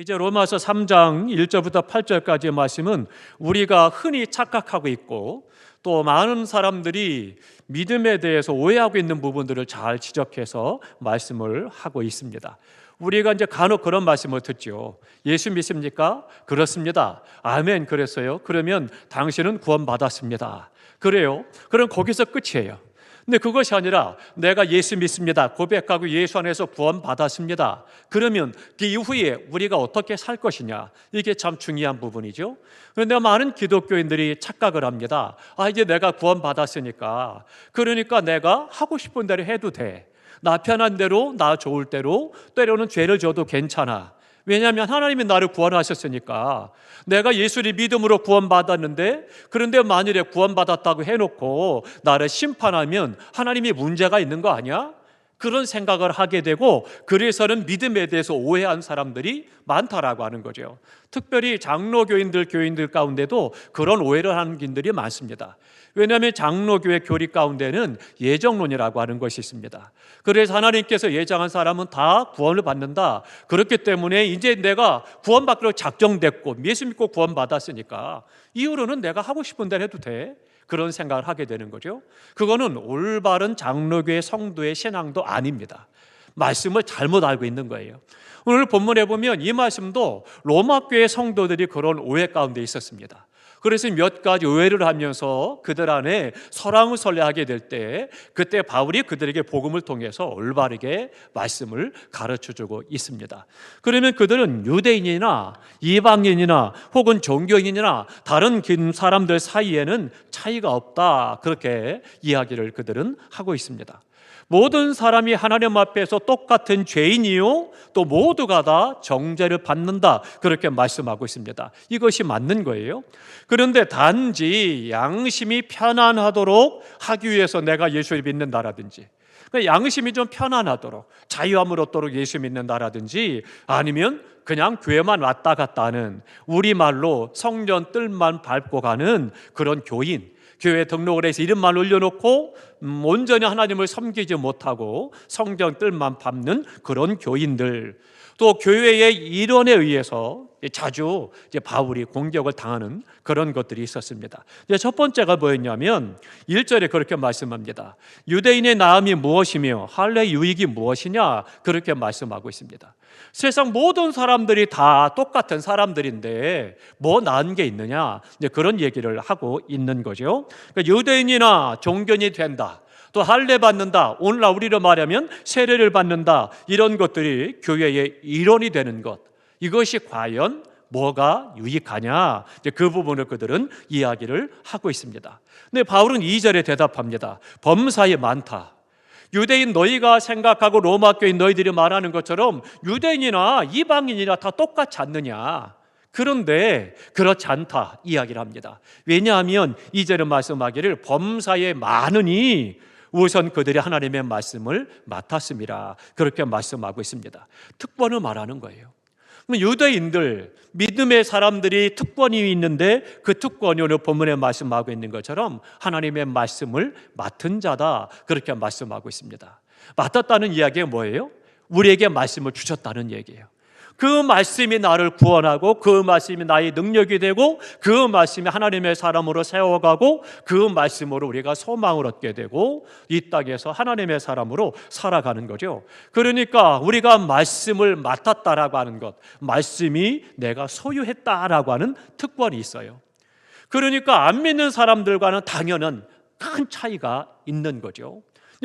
이제 로마서 3장 1절부터 8절까지의 말씀은 우리가 흔히 착각하고 있고 또 많은 사람들이 믿음에 대해서 오해하고 있는 부분들을 잘 지적해서 말씀을 하고 있습니다. 우리가 이제 간혹 그런 말씀을 듣죠. 예수 믿습니까? 그렇습니다. 아멘. 그랬어요. 그러면 당신은 구원받았습니다. 그래요. 그럼 거기서 끝이에요. 근데 그것이 아니라 내가 예수 믿습니다. 고백하고 예수 안에서 구원받았습니다. 그러면 그 이후에 우리가 어떻게 살 것이냐, 이게 참 중요한 부분이죠. 그런데 많은 기독교인들이 착각을 합니다. 이제 내가 구원받았으니까 그러니까 내가 하고 싶은 대로 해도 돼. 나 편한 대로, 나 좋을 대로, 때로는 죄를 져도 괜찮아. 왜냐하면 하나님이 나를 구원하셨으니까. 내가 예수를 믿음으로 구원받았는데, 그런데 만일에 구원받았다고 해놓고 나를 심판하면 하나님이 문제가 있는 거 아니야? 그런 생각을 하게 되고, 그래서는 믿음에 대해서 오해한 사람들이 많다라고 하는 거죠. 특별히 장로교인들, 교인들 가운데도 그런 오해를 하는 분들이 많습니다. 왜냐하면 장로교회 교리 가운데는 예정론이라고 하는 것이 있습니다. 그래서 하나님께서 예정한 사람은 다 구원을 받는다. 그렇기 때문에 이제 내가 구원받기로 작정됐고 예수 믿고 구원받았으니까 이후로는 내가 하고 싶은 대로 해도 돼. 그런 생각을 하게 되는 거죠. 그거는 올바른 장로교회 성도의 신앙도 아닙니다. 말씀을 잘못 알고 있는 거예요. 오늘 본문에 보면 이 말씀도 로마교회 성도들이 그런 오해 가운데 있었습니다. 그래서 몇 가지 오해를 하면서 그들 안에 설왕설래하게 될 때, 그때 바울이 그들에게 복음을 통해서 올바르게 말씀을 가르쳐주고 있습니다. 그러면 그들은 유대인이나 이방인이나 혹은 종교인이나 다른 사람들 사이에는 차이가 없다, 그렇게 이야기를 그들은 하고 있습니다. 모든 사람이 하나님 앞에서 똑같은 죄인이요 또 모두가 다 정죄를 받는다, 그렇게 말씀하고 있습니다. 이것이 맞는 거예요. 그런데 단지 양심이 편안하도록 하기 위해서 내가 예수를 믿는다라든지, 양심이 좀 편안하도록 자유함을 얻도록 예수 믿는다라든지, 아니면 그냥 교회만 왔다 갔다 하는, 우리말로 성전 뜰만 밟고 가는 그런 교인, 교회 등록을 해서 이름만 올려놓고 온전히 하나님을 섬기지 못하고 성전 뜰만 밟는 그런 교인들, 또 교회의 일원에 의해서 자주 바울이 공격을 당하는 그런 것들이 있었습니다. 첫 번째가 뭐였냐면 1절에 그렇게 말씀합니다. 유대인의 나음이 무엇이며 할례의 유익이 무엇이냐, 그렇게 말씀하고 있습니다. 세상 모든 사람들이 다 똑같은 사람들인데 뭐 나은 게 있느냐, 그런 얘기를 하고 있는 거죠. 그러니까 유대인이나 종교인이 된다, 또 할례 받는다, 오늘날 우리로 말하면 세례를 받는다, 이런 것들이 교회의 일원이 되는 것, 이것이 과연 뭐가 유익하냐, 그 부분을 그들은 이야기를 하고 있습니다. 근데 바울은 2절에 대답합니다. 범사에 많다. 유대인 너희가 생각하고 로마 교인 너희들이 말하는 것처럼 유대인이나 이방인이나 다 똑같지 않느냐? 그런데 그렇지 않다 이야기를 합니다. 왜냐하면 2절에 말씀하기를 범사에 많으니 우선 그들이 하나님의 말씀을 맡았습니다, 그렇게 말씀하고 있습니다. 특권을 말하는 거예요. 유대인들, 믿음의 사람들이 특권이 있는데 그 특권이 오늘 본문에 말씀하고 있는 것처럼 하나님의 말씀을 맡은 자다, 그렇게 말씀하고 있습니다. 맡았다는 이야기가 뭐예요? 우리에게 말씀을 주셨다는 얘기예요. 그 말씀이 나를 구원하고 그 말씀이 나의 능력이 되고 그 말씀이 하나님의 사람으로 세워가고 그 말씀으로 우리가 소망을 얻게 되고 이 땅에서 하나님의 사람으로 살아가는 거죠. 그러니까 우리가 말씀을 맡았다라고 하는 것, 말씀이 내가 소유했다라고 하는 특권이 있어요. 그러니까 안 믿는 사람들과는 당연한 큰 차이가 있는 거죠.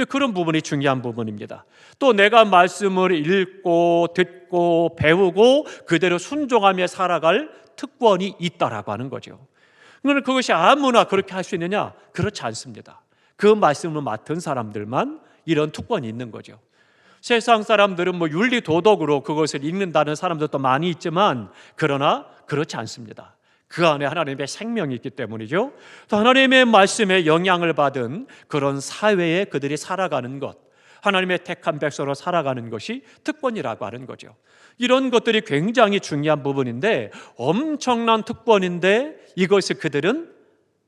그런 부분이 중요한 부분입니다. 또 내가 말씀을 읽고 듣고 배우고 그대로 순종하며 살아갈 특권이 있다라고 하는 거죠. 그런데 그것이 아무나 그렇게 할 수 있느냐? 그렇지 않습니다. 그 말씀을 맡은 사람들만 이런 특권이 있는 거죠. 세상 사람들은 윤리 도덕으로 그것을 읽는다는 사람들도 많이 있지만, 그러나 그렇지 않습니다. 그 안에 하나님의 생명이 있기 때문이죠. 또 하나님의 말씀에 영향을 받은 그런 사회에 그들이 살아가는 것, 하나님의 택한 백성으로 살아가는 것이 특권이라고 하는 거죠. 이런 것들이 굉장히 중요한 부분인데, 엄청난 특권인데 이것을 그들은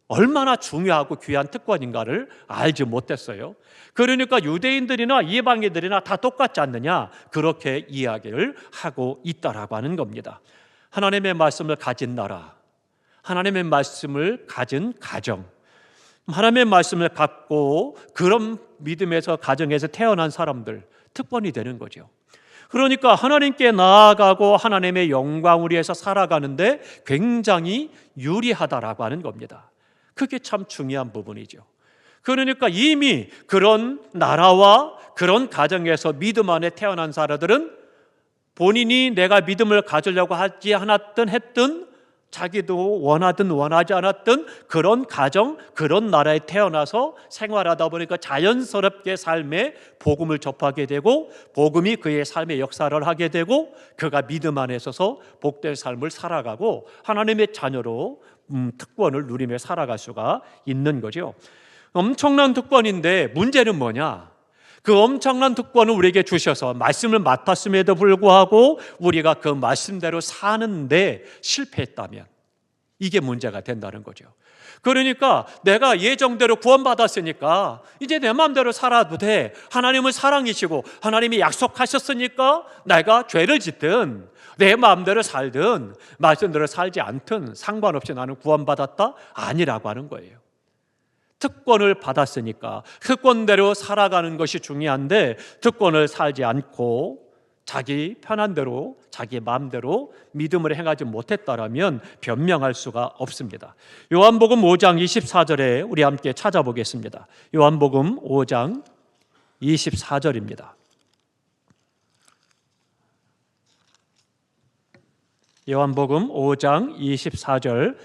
얼마나 중요하고 귀한 특권인가를 알지 못했어요. 그러니까 유대인들이나 이방인들이나 다 똑같지 않느냐, 그렇게 이야기를 하고 있다라고 하는 겁니다. 하나님의 말씀을 가진 나라, 하나님의 말씀을 가진 가정, 하나님의 말씀을 갖고 그런 믿음에서 가정에서 태어난 사람들, 특권이 되는 거죠. 그러니까 하나님께 나아가고 하나님의 영광을 위해서 살아가는데 굉장히 유리하다라고 하는 겁니다. 그게 참 중요한 부분이죠. 그러니까 이미 그런 나라와 그런 가정에서 믿음 안에 태어난 사람들은 본인이 내가 믿음을 가지려고 하지 않았든 했든, 자기도 원하든 원하지 않았든 그런 가정, 그런 나라에 태어나서 생활하다 보니까 자연스럽게 삶에 복음을 접하게 되고 복음이 그의 삶의 역사를 하게 되고 그가 믿음 안에 서서 복된 삶을 살아가고 하나님의 자녀로 특권을 누리며 살아갈 수가 있는 거죠. 엄청난 특권인데 문제는 뭐냐? 그 엄청난 특권을 우리에게 주셔서 말씀을 맡았음에도 불구하고 우리가 그 말씀대로 사는데 실패했다면 이게 문제가 된다는 거죠. 그러니까 내가 예정대로 구원받았으니까 이제 내 마음대로 살아도 돼. 하나님은 사랑이시고 하나님이 약속하셨으니까 내가 죄를 짓든 내 마음대로 살든 말씀대로 살지 않든 상관없이 나는 구원받았다? 아니라고 하는 거예요. 특권을 받았으니까 특권대로 살아가는 것이 중요한데 특권을 살지 않고 자기 편한 대로 자기 마음대로 믿음을 행하지 못했다라면 변명할 수가 없습니다. 요한복음 5장 24절에 우리 함께 찾아보겠습니다. 요한복음 5장 24절입니다. 요한복음 5장 24절,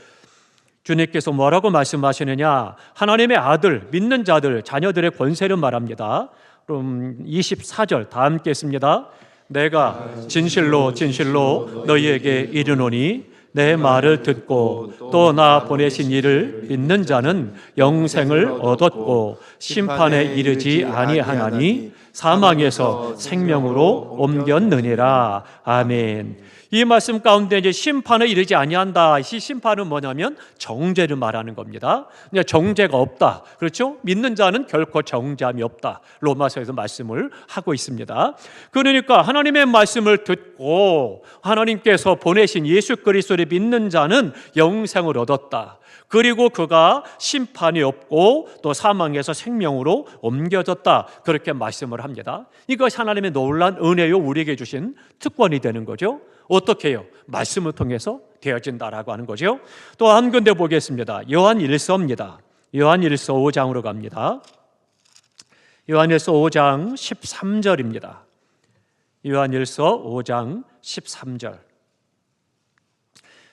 주님께서 뭐라고 말씀하시느냐? 하나님의 아들, 믿는 자들, 자녀들의 권세를 말합니다. 그럼 24절 다 함께 했습니다. 내가 진실로 진실로 너희에게 이르노니 내 말을 듣고 또 나 보내신 이를 믿는 자는 영생을 얻었고 심판에 이르지 아니하나니 사망에서 생명으로 옮겼느니라. 아멘. 이 말씀 가운데 이제 심판에 이르지 아니한다. 이 심판은 뭐냐면 정죄를 말하는 겁니다. 정죄가 없다. 그렇죠? 믿는 자는 결코 정죄함이 없다. 로마서에서 말씀을 하고 있습니다. 그러니까 하나님의 말씀을 듣고 하나님께서 보내신 예수 그리스도를 믿는 자는 영생을 얻었다. 그리고 그가 심판이 없고 또 사망에서 생명으로 옮겨졌다. 그렇게 말씀을 합니다. 이것이 하나님의 놀라운 은혜요 우리에게 주신 특권이 되는 거죠. 어떻게 해요? 말씀을 통해서 되어진다라고 하는 거죠. 또 한 군데 보겠습니다. 요한일서입니다. 요한일서 5장으로 갑니다. 요한일서 5장 13절입니다. 요한일서 5장 13절.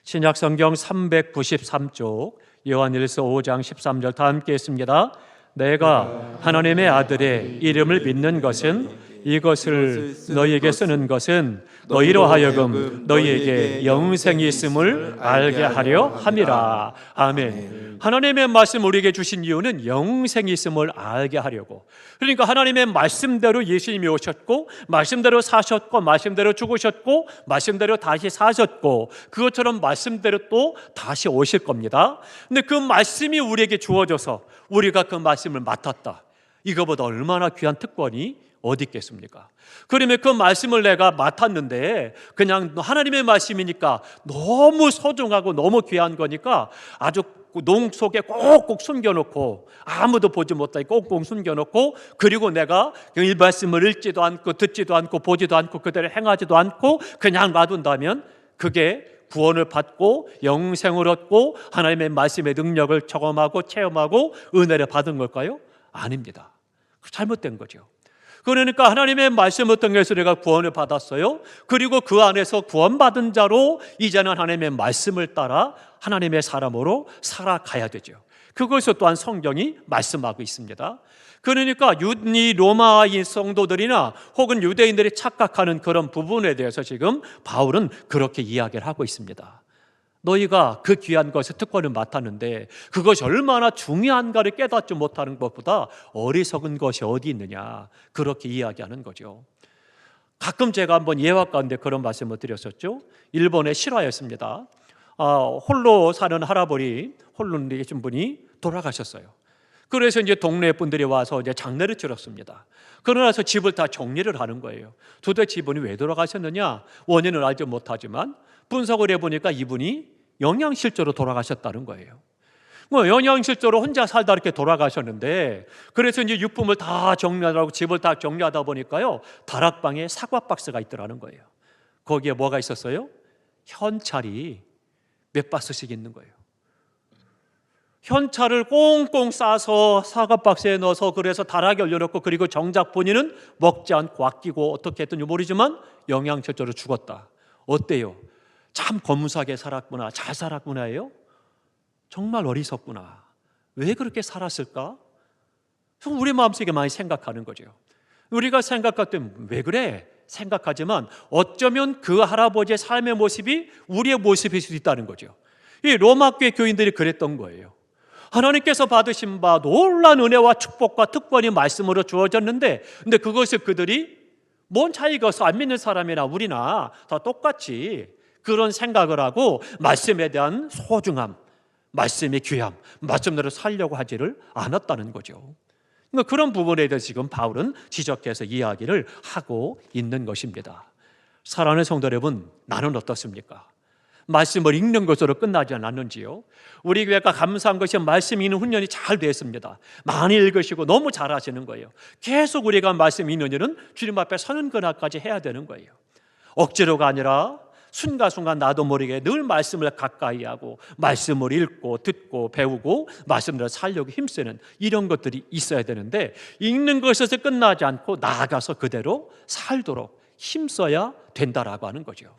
신약성경 393쪽 요한일서 5장 13절 다 함께 했습니다. 내가 하나님의 아들의 이름을 믿는 것은 이것을 너희에게 쓰는 것은 너희로 하여금 너희에게 영생이 있음을 알게 하려 함이라. 아멘. 하나님의 말씀 우리에게 주신 이유는 영생이 있음을 알게 하려고. 그러니까 하나님의 말씀대로 예수님이 오셨고 말씀대로 사셨고 말씀대로 죽으셨고 말씀대로 다시 사셨고 그것처럼 말씀대로 또 다시 오실 겁니다. 근데 그 말씀이 우리에게 주어져서 우리가 그 말씀을 맡았다. 이거보다 얼마나 귀한 특권이 어디 있겠습니까? 그러면 그 말씀을 내가 맡았는데 그냥 하나님의 말씀이니까 너무 소중하고 너무 귀한 거니까 아주 농 속에 꼭꼭 숨겨놓고 아무도 보지 못하게 꼭꼭 숨겨놓고 그리고 내가 이 말씀을 읽지도 않고 듣지도 않고 보지도 않고 그대로 행하지도 않고 그냥 놔둔다면 그게 구원을 받고 영생을 얻고 하나님의 말씀의 능력을 경험하고 체험하고 은혜를 받은 걸까요? 아닙니다. 잘못된 거죠. 그러니까 하나님의 말씀을 통해서 내가 구원을 받았어요. 그리고 그 안에서 구원받은 자로 이제는 하나님의 말씀을 따라 하나님의 사람으로 살아가야 되죠. 그것을 또한 성경이 말씀하고 있습니다. 그러니까 이 로마인 성도들이나 혹은 유대인들이 착각하는 그런 부분에 대해서 지금 바울은 그렇게 이야기를 하고 있습니다. 너희가 그 귀한 것에 특권을 맡았는데 그것이 얼마나 중요한가를 깨닫지 못하는 것보다 어리석은 것이 어디 있느냐, 그렇게 이야기하는 거죠. 가끔 제가 한번 예화 가운데 그런 말씀을 드렸었죠. 일본의 실화였습니다. 홀로 사는 할아버지, 홀로 계신 분이 돌아가셨어요. 그래서 이제 동네 분들이 와서 이제 장례를 치렀습니다. 그러나서 집을 다 정리를 하는 거예요. 도대체 이분이 왜 돌아가셨느냐? 원인은 알지 못하지만 분석을 해보니까 이분이 영양실조로 돌아가셨다는 거예요. 영양실조로 혼자 살다 이렇게 돌아가셨는데, 그래서 이제 유품을 다 정리하고 집을 다 정리하다 보니까요, 다락방에 사과 박스가 있더라는 거예요. 거기에 뭐가 있었어요? 현찰이 몇 바스씩 있는 거예요. 현찰을 꽁꽁 싸서 사과 박스에 넣어서 그래서 다락에 올려놓고, 그리고 정작 본인은 먹지 않고 아끼고 어떻게 했든지 모르지만 영양실조로 죽었다. 어때요? 참 검소하게 살았구나, 잘 살았구나예요? 정말 어리석구나. 왜 그렇게 살았을까? 우리 마음속에 많이 생각하는 거죠. 우리가 생각할 때 왜 그래? 생각하지만 어쩌면 그 할아버지의 삶의 모습이 우리의 모습일 수도 있다는 거죠. 이 로마교회 교인들이 그랬던 거예요. 하나님께서 받으신 바 놀라운 은혜와 축복과 특권이 말씀으로 주어졌는데, 근데 그것을 그들이 뭔 차이가 없어, 안 믿는 사람이나 우리나 다 똑같이 그런 생각을 하고 말씀에 대한 소중함, 말씀의 귀함, 말씀대로 살려고 하지를 않았다는 거죠. 그러니까 그런 부분에 대해서 지금 바울은 지적해서 이야기를 하고 있는 것입니다. 사랑하는 성도 여러분, 나는 어떻습니까? 말씀을 읽는 것으로 끝나지 않았는지요? 우리 교회가 감사한 것이 말씀 읽는 훈련이 잘 됐습니다. 많이 읽으시고 너무 잘하시는 거예요. 계속 우리가 말씀 읽는 일은 주님 앞에 서는 그날까지 해야 되는 거예요. 억지로가 아니라 순간순간 나도 모르게 늘 말씀을 가까이 하고 말씀을 읽고 듣고 배우고 말씀대로 살려고 힘쓰는 이런 것들이 있어야 되는데, 읽는 것에서 끝나지 않고 나아가서 그대로 살도록 힘써야 된다라고 하는 거죠.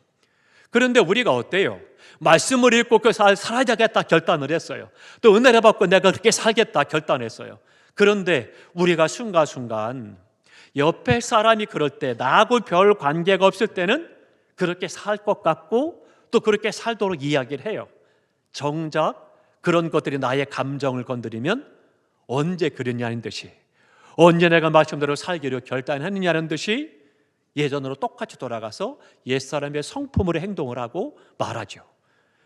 그런데 우리가 어때요? 말씀을 읽고 그 살아야겠다 결단을 했어요. 또 은혜를 받고 내가 그렇게 살겠다 결단했어요. 그런데 우리가 순간순간 옆에 사람이 그럴 때, 나하고 별 관계가 없을 때는 그렇게 살 것 같고 또 그렇게 살도록 이야기를 해요. 정작 그런 것들이 나의 감정을 건드리면 언제 그랬냐는 듯이, 언제 내가 말씀대로 살기로 결단했느냐는 듯이 예전으로 똑같이 돌아가서 옛사람의 성품으로 행동을 하고 말하죠.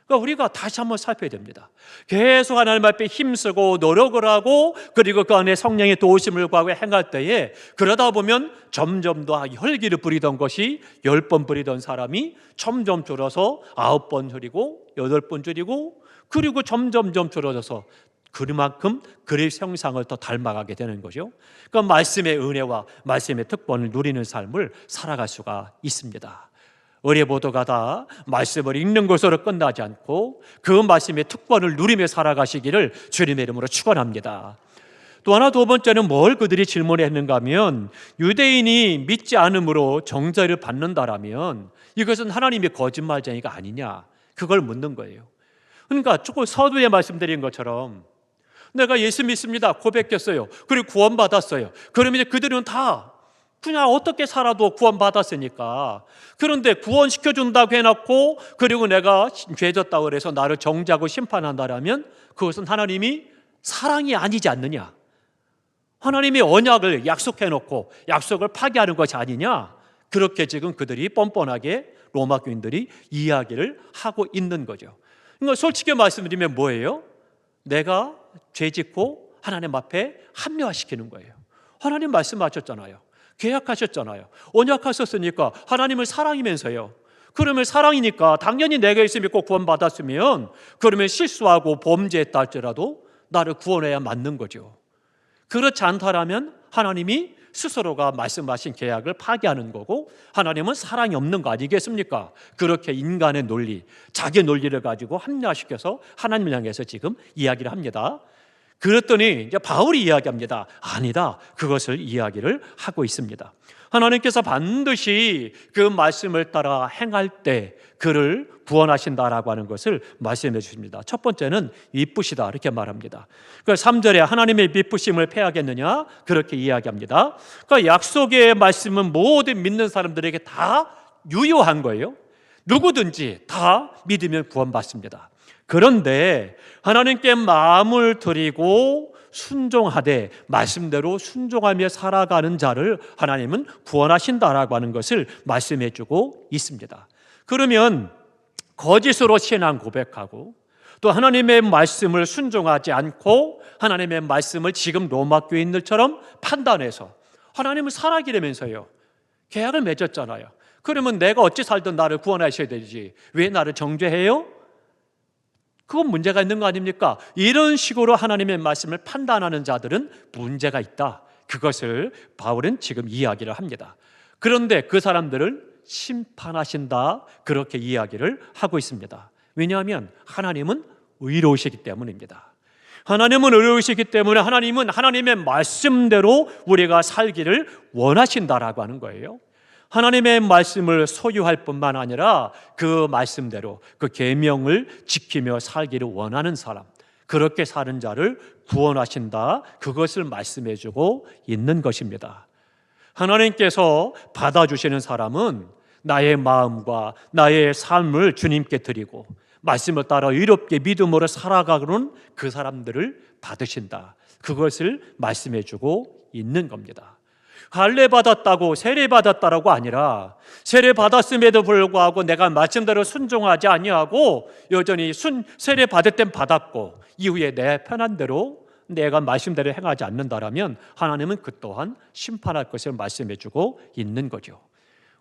그러니까 우리가 다시 한번 살펴야 됩니다. 계속 하나님 앞에 힘쓰고 노력을 하고, 그리고 그 안에 성령의 도우심을 구하고 행할 때에, 그러다 보면 점점 더 혈기를 부리던 것이 10번 부리던 사람이 점점 줄어서 9번 줄이고 8번 줄이고, 그리고 점점 줄어져서 그만큼 그리스도의 형상을 더 닮아가게 되는 거죠. 그러니까 말씀의 은혜와 말씀의 특권을 누리는 삶을 살아갈 수가 있습니다. 의뢰 보도가 다 말씀을 읽는 것으로 끝나지 않고 그 말씀의 특권을 누리며 살아가시기를 주님의 이름으로 축원합니다. 또 하나, 두 번째는 뭘 그들이 질문했는가 하면, 유대인이 믿지 않음으로 정죄를 받는다라면 이것은 하나님의 거짓말쟁이가 아니냐, 그걸 묻는 거예요. 그러니까 조금 서두에 말씀드린 것처럼 내가 예수 믿습니다 고백했어요, 그리고 구원받았어요. 그러면 이제 그들은 다 그냥 어떻게 살아도 구원받았으니까, 그런데 구원시켜준다고 해놓고 그리고 내가 죄졌다고 해서 나를 정죄하고 심판한다라면 그것은 하나님이 사랑이 아니지 않느냐, 하나님이 언약을 약속해놓고 약속을 파기하는 것이 아니냐, 그렇게 지금 그들이 뻔뻔하게 로마 교인들이 이야기를 하고 있는 거죠. 그러니까 솔직히 말씀드리면 뭐예요? 내가 죄짓고 하나님 앞에 합리화시키는 거예요. 하나님 말씀하셨잖아요, 계약하셨잖아요, 언약하셨으니까 하나님을 사랑이면서요. 그러면 사랑이니까 당연히 내가 예수 믿고 구원받았으면 그러면 실수하고 범죄했다 할지라도 나를 구원해야 맞는 거죠. 그렇지 않다라면 하나님이 스스로가 말씀하신 계약을 파기하는 거고, 하나님은 사랑이 없는 거 아니겠습니까? 그렇게 인간의 논리, 자기 논리를 가지고 합리화시켜서 하나님을 향해서 지금 이야기를 합니다. 그랬더니 이제 바울이 이야기합니다. 아니다, 그것을 이야기를 하고 있습니다. 하나님께서 반드시 그 말씀을 따라 행할 때 그를 구원하신다라고 하는 것을 말씀해 주십니다. 첫 번째는 미쁘시다 이렇게 말합니다. 그러니까 3절에 하나님의 미쁘심을 패하겠느냐 그렇게 이야기합니다. 그러니까 약속의 말씀은 모든 믿는 사람들에게 다 유효한 거예요. 누구든지 다 믿으면 구원받습니다. 그런데 하나님께 마음을 드리고 순종하되 말씀대로 순종하며 살아가는 자를 하나님은 구원하신다라고 하는 것을 말씀해 주고 있습니다. 그러면 거짓으로 신앙 고백하고 또 하나님의 말씀을 순종하지 않고 하나님의 말씀을 지금 로마 교인들처럼 판단해서 하나님을 살아기려면서요 계약을 맺었잖아요. 그러면 내가 어찌 살든 나를 구원하셔야 되지 왜 나를 정죄해요? 그건 문제가 있는 거 아닙니까? 이런 식으로 하나님의 말씀을 판단하는 자들은 문제가 있다. 그것을 바울은 지금 이야기를 합니다. 그런데 그 사람들을 심판하신다 그렇게 이야기를 하고 있습니다. 왜냐하면 하나님은 의로우시기 때문입니다. 하나님은 의로우시기 때문에 하나님은 하나님의 말씀대로 우리가 살기를 원하신다라고 하는 거예요. 하나님의 말씀을 소유할 뿐만 아니라 그 말씀대로 그 계명을 지키며 살기를 원하는 사람, 그렇게 사는 자를 구원하신다. 그것을 말씀해 주고 있는 것입니다. 하나님께서 받아주시는 사람은 나의 마음과 나의 삶을 주님께 드리고 말씀을 따라 의롭게 믿음으로 살아가는 그 사람들을 받으신다. 그것을 말씀해 주고 있는 겁니다. 할례 받았다고 세례 받았다라고 아니라 세례 받았음에도 불구하고 내가 말씀대로 순종하지 아니하고 여전히 세례 받을 땐 받았고 이후에 내 편한 대로 내가 말씀대로 행하지 않는다라면 하나님은 그 또한 심판할 것을 말씀해 주고 있는 거죠.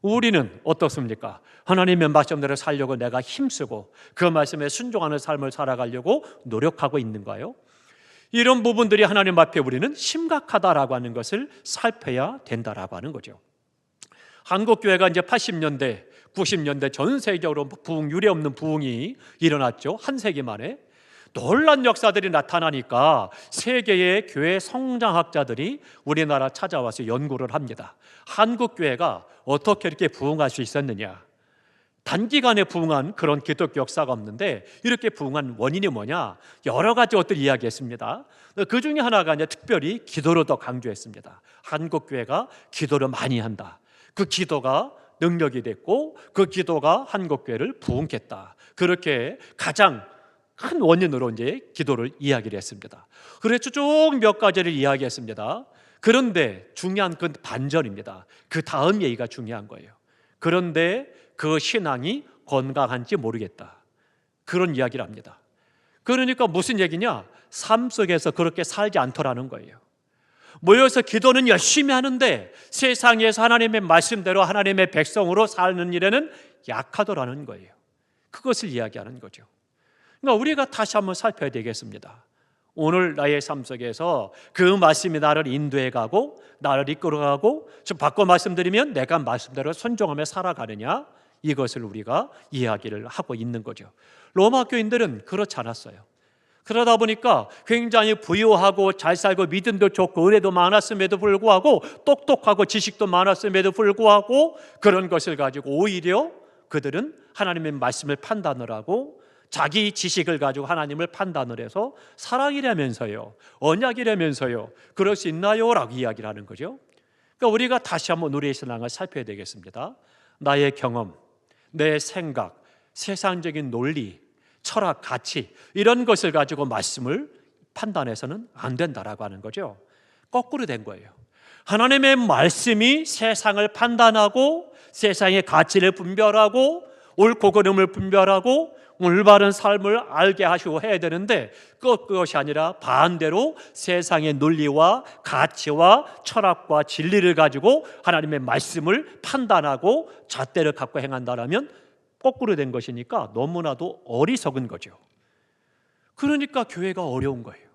우리는 어떻습니까? 하나님의 말씀대로 살려고 내가 힘쓰고 그 말씀에 순종하는 삶을 살아가려고 노력하고 있는가요? 이런 부분들이 하나님 앞에 우리는 심각하다라고 하는 것을 살펴야 된다라고 하는 거죠. 한국교회가 이제 80년대, 90년대 전 세계적으로 유례없는 부흥이 일어났죠. 한 세기 만에. 놀란 역사들이 나타나니까 세계의 교회 성장학자들이 우리나라 찾아와서 연구를 합니다. 한국교회가 어떻게 이렇게 부흥할 수 있었느냐? 단기간에 부흥한 그런 기독교 역사가 없는데 이렇게 부흥한 원인이 뭐냐? 여러 가지 것들 이야기했습니다. 그 중에 하나가 이제 특별히 기도를 더 강조했습니다. 한국교회가 기도를 많이 한다. 그 기도가 능력이 됐고 그 기도가 한국교회를 부흥했다. 그렇게 가장 큰 원인으로 이제 기도를 이야기를 했습니다. 그래서 쭉 몇 가지를 이야기했습니다. 그런데 중요한 건 반전입니다. 그 다음 얘기가 중요한 거예요. 그런데 그 신앙이 건강한지 모르겠다. 그런 이야기를 합니다. 그러니까 무슨 얘기냐? 삶 속에서 그렇게 살지 않더라는 거예요. 모여서 기도는 열심히 하는데 세상에서 하나님의 말씀대로 하나님의 백성으로 사는 일에는 약하더라는 거예요. 그것을 이야기하는 거죠. 그러니까 우리가 다시 한번 살펴야 되겠습니다. 오늘 나의 삶 속에서 그 말씀이 나를 인도해 가고 나를 이끌어 가고 좀 바꿔 말씀드리면 내가 말씀대로 순종하며 살아가느냐, 이것을 우리가 이야기를 하고 있는 거죠. 로마 교인들은 그렇지 않았어요. 그러다 보니까 굉장히 부유하고 잘 살고 믿음도 좋고 은혜도 많았음에도 불구하고 똑똑하고 지식도 많았음에도 불구하고 그런 것을 가지고 오히려 그들은 하나님의 말씀을 판단을 하고 자기 지식을 가지고 하나님을 판단을 해서 사랑이라면서요, 언약이라면서요, 그럴 수 있나요? 라고 이야기를 하는 거죠. 그러니까 우리가 다시 한번 우리의 신앙을 살펴야 되겠습니다. 나의 경험, 내 생각, 세상적인 논리, 철학, 가치 이런 것을 가지고 말씀을 판단해서는 안 된다라고 하는 거죠. 거꾸로 된 거예요. 하나님의 말씀이 세상을 판단하고 세상의 가치를 분별하고 옳고 그름을 분별하고 올바른 삶을 알게 하시고 해야 되는데 그것이 아니라 반대로 세상의 논리와 가치와 철학과 진리를 가지고 하나님의 말씀을 판단하고 잣대를 갖고 행한다라면 거꾸로 된 것이니까 너무나도 어리석은 거죠. 그러니까 교회가 어려운 거예요.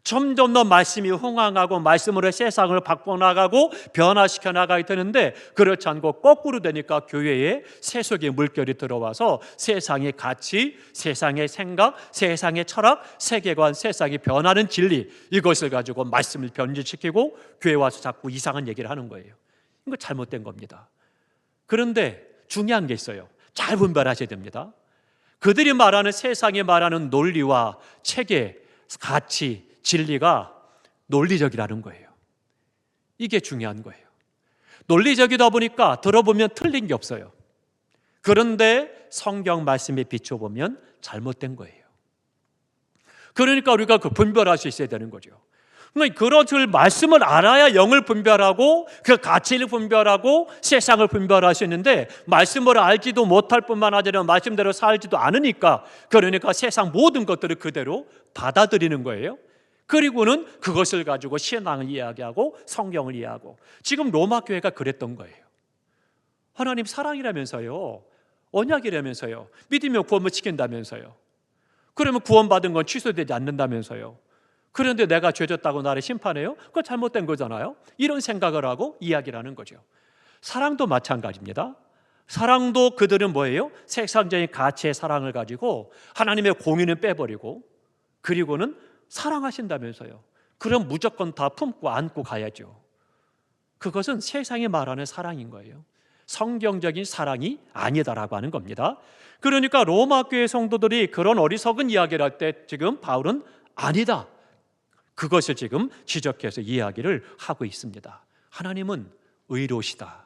점점 더 말씀이 흥황하고 말씀으로 세상을 바꿔나가고 변화시켜 나가야 되는데 그렇지 않고 거꾸로 되니까 교회에 세속의 물결이 들어와서 세상의 가치, 세상의 생각, 세상의 철학, 세계관, 세상이 변하는 진리 이것을 가지고 말씀을 변질시키고 교회에 와서 자꾸 이상한 얘기를 하는 거예요. 이거 잘못된 겁니다. 그런데 중요한 게 있어요. 잘 분별하셔야 됩니다. 그들이 말하는 세상이 말하는 논리와 체계, 가치, 진리가 논리적이라는 거예요. 이게 중요한 거예요. 논리적이다 보니까 들어보면 틀린 게 없어요. 그런데 성경 말씀에 비춰보면 잘못된 거예요. 그러니까 우리가 그 분별할 수 있어야 되는 거죠. 그것을 말씀을 알아야 영을 분별하고 그 가치를 분별하고 세상을 분별할 수 있는데, 말씀을 알지도 못할 뿐만 아니라 말씀대로 살지도 않으니까, 그러니까 세상 모든 것들을 그대로 받아들이는 거예요. 그리고는 그것을 가지고 신앙을 이야기하고 성경을 이해하고, 지금 로마 교회가 그랬던 거예요. 하나님 사랑이라면서요, 언약이라면서요, 믿으면 구원을 지킨다면서요, 그러면 구원받은 건 취소되지 않는다면서요. 그런데 내가 죄졌다고 나를 심판해요? 그거 잘못된 거잖아요. 이런 생각을 하고 이야기를 하는 거죠. 사랑도 마찬가지입니다. 사랑도 그들은 뭐예요? 세상적인 가치의 사랑을 가지고 하나님의 공의는 빼버리고, 그리고는 사랑하신다면서요. 그럼 무조건 다 품고 안고 가야죠. 그것은 세상이 말하는 사랑인 거예요. 성경적인 사랑이 아니다라고 하는 겁니다. 그러니까 로마 교회 성도들이 그런 어리석은 이야기를 할 때 지금 바울은 아니다, 그것을 지금 지적해서 이야기를 하고 있습니다. 하나님은 의로우시다,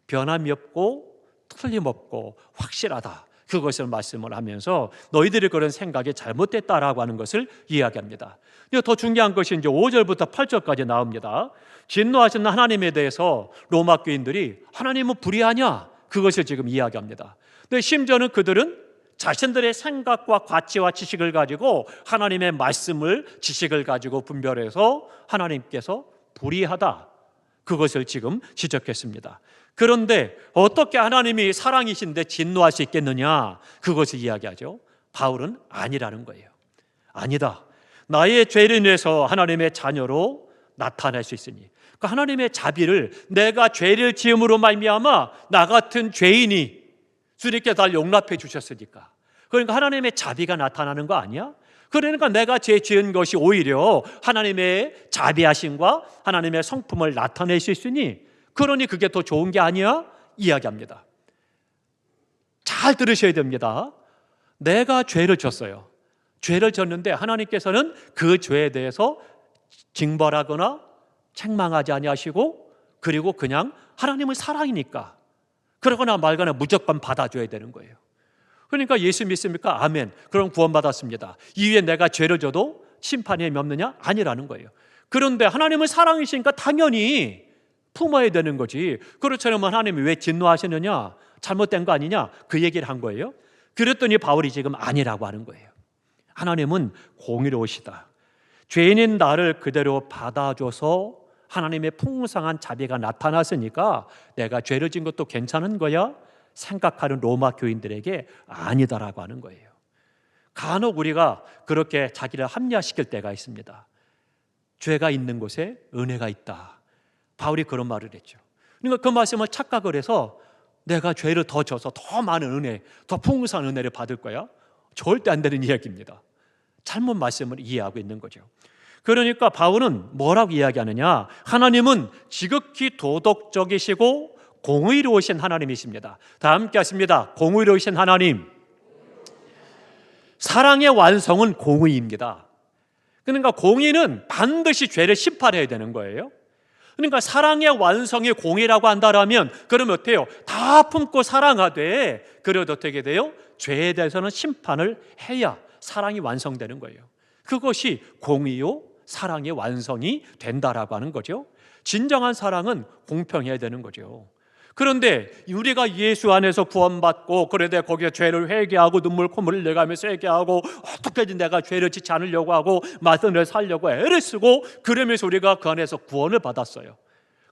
변함이 없고 틀림없고 확실하다, 그것을 말씀을 하면서 너희들이 그런 생각이 잘못됐다라고 하는 것을 이야기합니다. 더 중요한 것이 이제 5절부터 8절까지 나옵니다. 진노하시는 하나님에 대해서 로마 교인들이 하나님은 불의하냐, 그것을 지금 이야기합니다. 근데 심지어는 그들은 자신들의 생각과 가치와 지식을 가지고 하나님의 말씀을, 지식을 가지고 분별해서 하나님께서 불의하다, 그것을 지금 지적했습니다. 그런데 어떻게 하나님이 사랑이신데 진노할 수 있겠느냐, 그것을 이야기하죠. 바울은 아니라는 거예요. 아니다, 나의 죄를 인해서 하나님의 자녀로 나타날 수 있으니, 그러니까 하나님의 자비를, 내가 죄를 지음으로 말미암아 나 같은 죄인이 주님께서 날 용납해 주셨으니까, 그러니까 하나님의 자비가 나타나는 거 아니야? 그러니까 내가 죄 지은 것이 오히려 하나님의 자비하심과 하나님의 성품을 나타낼 수 있으니, 그러니 그게 더 좋은 게 아니야? 이야기합니다. 잘 들으셔야 됩니다. 내가 죄를 졌어요. 죄를 졌는데 하나님께서는 그 죄에 대해서 징벌하거나 책망하지 아니하시고, 그리고 그냥 하나님은 사랑이니까 그러거나 말거나 무조건 받아줘야 되는 거예요. 그러니까 예수 믿습니까? 아멘. 그럼 구원받았습니다. 이후에 내가 죄를 져도 심판이 없느냐? 아니라는 거예요. 그런데 하나님은 사랑이시니까 당연히 품어야 되는 거지. 그렇다면 하나님이 왜 진노하시느냐? 잘못된 거 아니냐? 그 얘기를 한 거예요. 그랬더니 바울이 지금 아니라고 하는 거예요. 하나님은 공의로우시다. 죄인인 나를 그대로 받아줘서 하나님의 풍성한 자비가 나타났으니까 내가 죄를 진 것도 괜찮은 거야? 생각하는 로마 교인들에게 아니다라고 하는 거예요. 간혹 우리가 그렇게 자기를 합리화시킬 때가 있습니다. 죄가 있는 곳에 은혜가 있다, 바울이 그런 말을 했죠. 그러니까 그 말씀을 착각을 해서 내가 죄를 더 져서 더 많은 은혜, 더 풍성한 은혜를 받을 거야? 절대 안 되는 이야기입니다. 잘못 말씀을 이해하고 있는 거죠. 그러니까 바울은 뭐라고 이야기하느냐? 하나님은 지극히 도덕적이시고 공의로우신 하나님이십니다. 다 함께 하십니다. 공의로우신 하나님. 사랑의 완성은 공의입니다. 그러니까 공의는 반드시 죄를 심판해야 되는 거예요. 그러니까 사랑의 완성이 공의라고 한다면, 그러면 어때요? 다 품고 사랑하되, 그래도 어떻게 돼요? 죄에 대해서는 심판을 해야 사랑이 완성되는 거예요. 그것이 공의요 사랑의 완성이 된다라고 하는 거죠. 진정한 사랑은 공평해야 되는 거죠. 그런데 우리가 예수 안에서 구원받고, 그런데 거기에 죄를 회개하고 눈물 콧물을 흘려가면서 회개하고, 어떻게든 내가 죄를 짓지 않으려고 하고 말씀을 살려고 애를 쓰고, 그러면서 우리가 그 안에서 구원을 받았어요.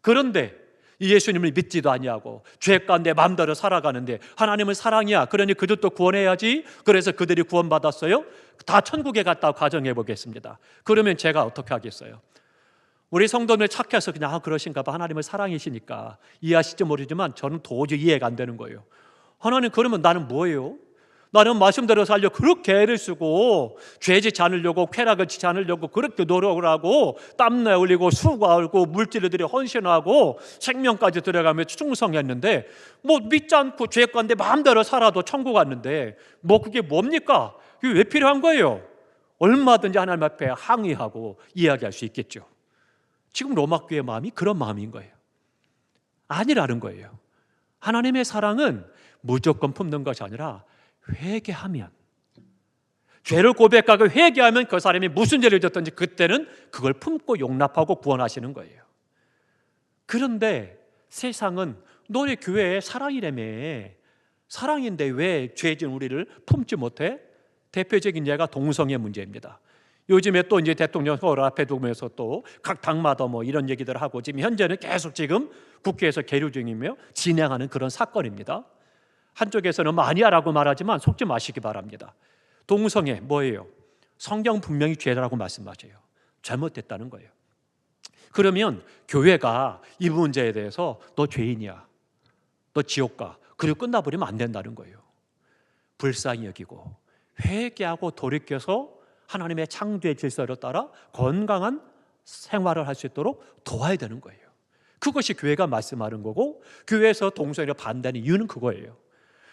그런데 예수님을 믿지도 아니하고 죄 가운데 마음대로 살아가는데, 하나님은 사랑이야, 그러니 그들도 구원해야지, 그래서 그들이 구원받았어요. 다 천국에 갔다고 가정해 보겠습니다. 그러면 제가 어떻게 하겠어요? 우리 성도들 착해서 그냥 그러신가 봐, 하나님은 사랑이시니까 이해하실지 모르지만 저는 도저히 이해가 안 되는 거예요. 하나님, 그러면 나는 뭐예요? 나는 말씀대로 살려 그렇게 애를 쓰고 죄 짓지 않으려고, 쾌락을 짓지 않으려고 그렇게 노력을 하고 땀내 흘리고 수고하고 물질을 들여 헌신하고 생명까지 들어가며 충성했는데, 뭐 믿지 않고 죄 가운데 마음대로 살아도 천국 갔는데 뭐 그게 뭡니까? 그게 왜 필요한 거예요? 얼마든지 하나님 앞에 항의하고 이야기할 수 있겠죠. 지금 로마 교회의 마음이 그런 마음인 거예요. 아니라는 거예요. 하나님의 사랑은 무조건 품는 것이 아니라 회개하면, 죄를 고백하고 회개하면 그 사람이 무슨 죄를 졌든지 그때는 그걸 품고 용납하고 구원하시는 거예요. 그런데 세상은 너네 교회에 사랑이라며, 사랑인데 왜 죄진 우리를 품지 못해? 대표적인 예가 동성애 문제입니다. 요즘에 또 이제 대통령 서울 앞에 두면서 또 각 당마다 뭐 이런 얘기들을 하고 지금 현재는 계속 지금 국회에서 계류 중이며 진행하는 그런 사건입니다. 한쪽에서는 마니아라고 말하지만 속지 마시기 바랍니다. 동성애 뭐예요? 성경 분명히 죄라고 말씀하셔요. 잘못됐다는 거예요. 그러면 교회가 이 문제에 대해서 너 죄인이야, 너 지옥 가, 그리고 끝나버리면 안 된다는 거예요. 불쌍히 여기고 회개하고 돌이켜서 하나님의 창조의 질서를 따라 건강한 생활을 할 수 있도록 도와야 되는 거예요. 그것이 교회가 말씀하는 거고, 교회에서 동성애를 반대하는 이유는 그거예요.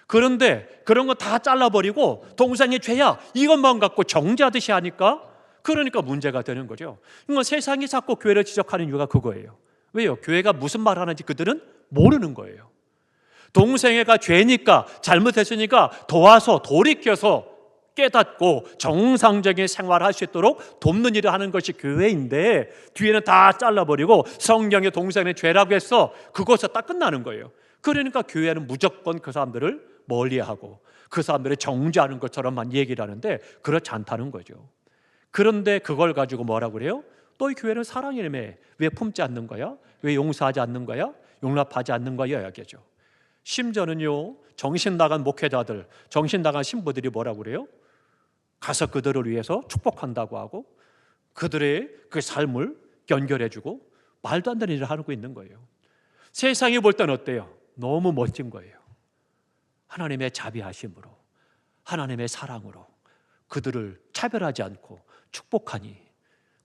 그런데 그런 거 다 잘라버리고 동성애 죄야 이것만 갖고 정죄하듯이 하니까 그러니까 문제가 되는 거죠. 그러니까 세상이 자꾸 교회를 지적하는 이유가 그거예요. 왜요? 교회가 무슨 말 하는지 그들은 모르는 거예요. 동성애가 죄니까, 잘못했으니까 도와서 돌이켜서 깨닫고 정상적인 생활을 할 수 있도록 돕는 일을 하는 것이 교회인데, 뒤에는 다 잘라버리고 성경에 동성애 죄라고 해서 그것에 딱 끝나는 거예요. 그러니까 교회는 무조건 그 사람들을 멀리하고 그 사람들을 정죄하는 것처럼만 얘기를 하는데 그렇지 않다는 거죠. 그런데 그걸 가지고 뭐라고 그래요? 너희 교회는 사랑이라며 왜 품지 않는 거야? 왜 용서하지 않는 거야? 용납하지 않는 거야? 이야기죠. 심지어는요, 정신 나간 목회자들, 정신 나간 신부들이 뭐라고 그래요? 가서 그들을 위해서 축복한다고 하고 그들의 그 삶을 연결해주고 말도 안 되는 일을 하고 있는 거예요. 세상이 볼 때는 어때요? 너무 멋진 거예요. 하나님의 자비하심으로, 하나님의 사랑으로 그들을 차별하지 않고 축복하니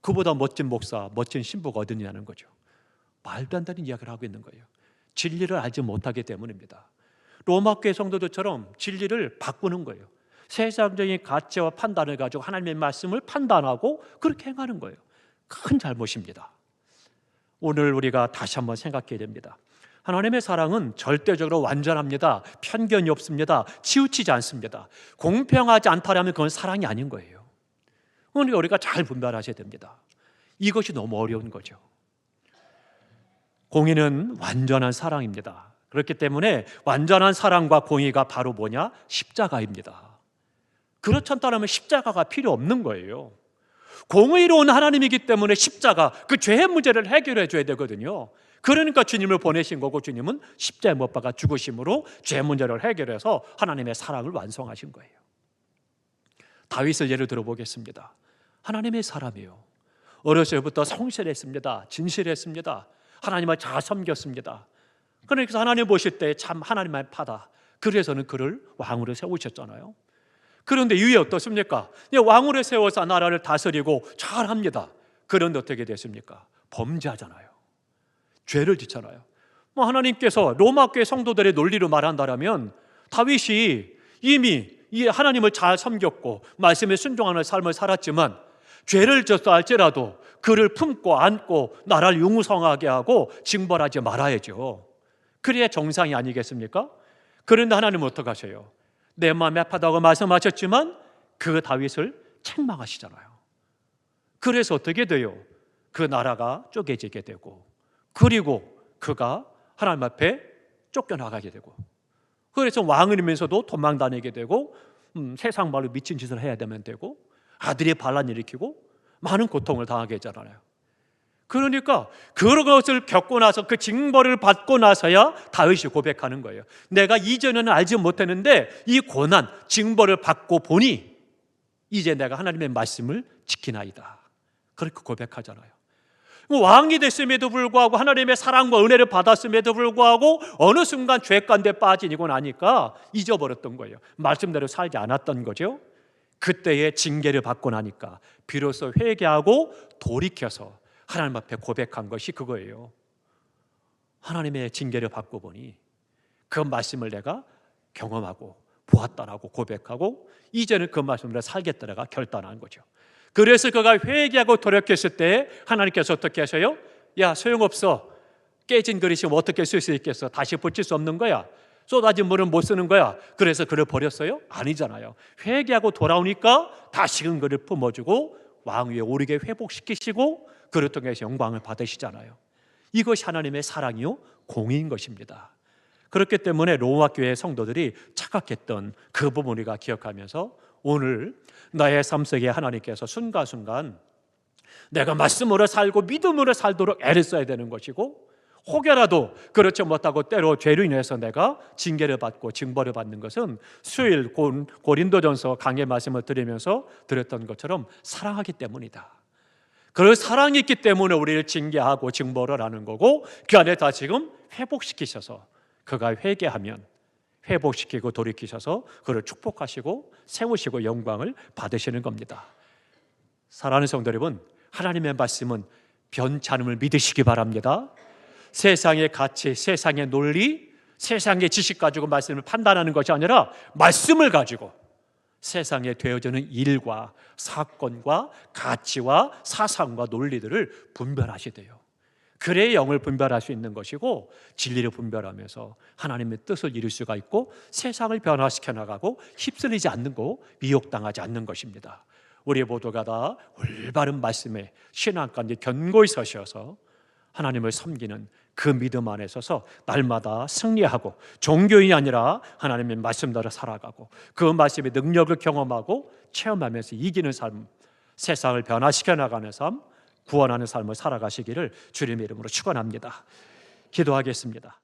그보다 멋진 목사, 멋진 신부가 어디냐는 거죠. 말도 안 되는 이야기를 하고 있는 거예요. 진리를 알지 못하기 때문입니다. 로마교회 성도들처럼 진리를 바꾸는 거예요. 세상적인 가치와 판단을 가지고 하나님의 말씀을 판단하고 그렇게 행하는 거예요. 큰 잘못입니다. 오늘 우리가 다시 한번 생각해야 됩니다. 하나님의 사랑은 절대적으로 완전합니다. 편견이 없습니다. 치우치지 않습니다. 공평하지 않다면 그건 사랑이 아닌 거예요. 그러니까 우리가 잘 분별하셔야 됩니다. 이것이 너무 어려운 거죠. 공의는 완전한 사랑입니다. 그렇기 때문에 완전한 사랑과 공의가 바로 뭐냐? 십자가입니다. 그렇지 않다면 십자가가 필요 없는 거예요. 공의로운 하나님이기 때문에 십자가, 그 죄의 문제를 해결해 줘야 되거든요. 그러니까 주님을 보내신 거고, 주님은 십자가에 못 박아 죽으심으로 죄 문제를 해결해서 하나님의 사랑을 완성하신 거예요. 다윗을 예를 들어보겠습니다. 하나님의 사람이에요. 어렸을 때부터 성실했습니다. 진실했습니다. 하나님을 잘 섬겼습니다. 그러니까 하나님 보실 때 참 하나님만 파다. 그래서는 그를 왕으로 세우셨잖아요. 그런데 이후에 어떻습니까? 왕으로 세워서 나라를 다스리고 잘합니다. 그런데 어떻게 됐습니까? 범죄하잖아요. 죄를 짓잖아요. 하나님께서 로마교회 성도들의 논리로 말한다면 다윗이 이미 이 하나님을 잘 섬겼고 말씀에 순종하는 삶을 살았지만 죄를 졌다 할지라도 그를 품고 안고 나라를 융성하게 하고 징벌하지 말아야죠. 그래야 정상이 아니겠습니까? 그런데 하나님은 어떻게 하셔요? 내 마음이 아프다고 말씀하셨지만 그 다윗을 책망하시잖아요. 그래서 어떻게 돼요? 그 나라가 쪼개지게 되고, 그리고 그가 하나님 앞에 쫓겨나가게 되고, 그래서 왕이면서도 도망다니게 되고, 세상 말로 미친 짓을 해야 되고, 아들이 반란 일으키고 많은 고통을 당하게 했잖아요. 그러니까 그런 것을 겪고 나서 그 징벌을 받고 나서야 다윗이 고백하는 거예요. 내가 이전에는 알지 못했는데 이 고난, 징벌을 받고 보니 이제 내가 하나님의 말씀을 지키나이다. 그렇게 고백하잖아요. 왕이 됐음에도 불구하고 하나님의 사랑과 은혜를 받았음에도 불구하고 어느 순간 죄 가운데 빠지고 나니까 잊어버렸던 거예요. 말씀대로 살지 않았던 거죠. 그때의 징계를 받고 나니까 비로소 회개하고 돌이켜서 하나님 앞에 고백한 것이 그거예요. 하나님의 징계를 받고 보니 그 말씀을 내가 경험하고 보았다라고 고백하고 이제는 그 말씀으로 살겠다라고 결단한 거죠. 그래서 그가 회개하고 돌이켰을 때 하나님께서 어떻게 하셔요? 야, 소용없어. 깨진 그릇이 어떻게 쓸 수 있겠어? 다시 붙일 수 없는 거야. 쏟아진 물은 못 쓰는 거야. 그래서 그를 버렸어요? 아니잖아요. 회개하고 돌아오니까 다시금 그를 품어주고 왕위에 오르게 회복시키시고 그를 통해서 영광을 받으시잖아요. 이것이 하나님의 사랑이요 공의인 것입니다. 그렇기 때문에 로마 교회 성도들이 착각했던 그 부분을 우리가 기억하면서 오늘 나의 삶 속에 하나님께서 순간순간 내가 말씀으로 살고 믿음으로 살도록 애를 써야 되는 것이고, 혹여라도 그렇지 못하고 때로 죄로 인해서 내가 징계를 받고 징벌을 받는 것은 수요일 고린도전서 강의 말씀을 드리면서 드렸던 것처럼 사랑하기 때문이다. 그 사랑이 있기 때문에 우리를 징계하고 징벌을 하는 거고, 그 안에 다 지금 회복시키셔서 그가 회개하면 회복시키고 돌이키셔서 그를 축복하시고 세우시고 영광을 받으시는 겁니다. 사랑하는 성도 여러분, 하나님의 말씀은 변치 않음을 믿으시기 바랍니다. 세상의 가치, 세상의 논리, 세상의 지식 가지고 말씀을 판단하는 것이 아니라 말씀을 가지고 세상에 되어지는 일과 사건과 가치와 사상과 논리들을 분별하시대요. 그래야 영을 분별할 수 있는 것이고 진리를 분별하면서 하나님의 뜻을 이룰 수가 있고 세상을 변화시켜 나가고 휩쓸리지 않는 거, 미혹당하지 않는 것입니다. 우리 모두가 다 올바른 말씀에 신앙 가운데 견고히 서셔서 하나님을 섬기는 그 믿음 안에 서서 날마다 승리하고 종교인이 아니라 하나님의 말씀대로 살아가고 그 말씀의 능력을 경험하고 체험하면서 이기는 삶, 세상을 변화시켜 나가는 삶, 구원하는 삶을 살아가시기를 주님의 이름으로 축원합니다. 기도하겠습니다.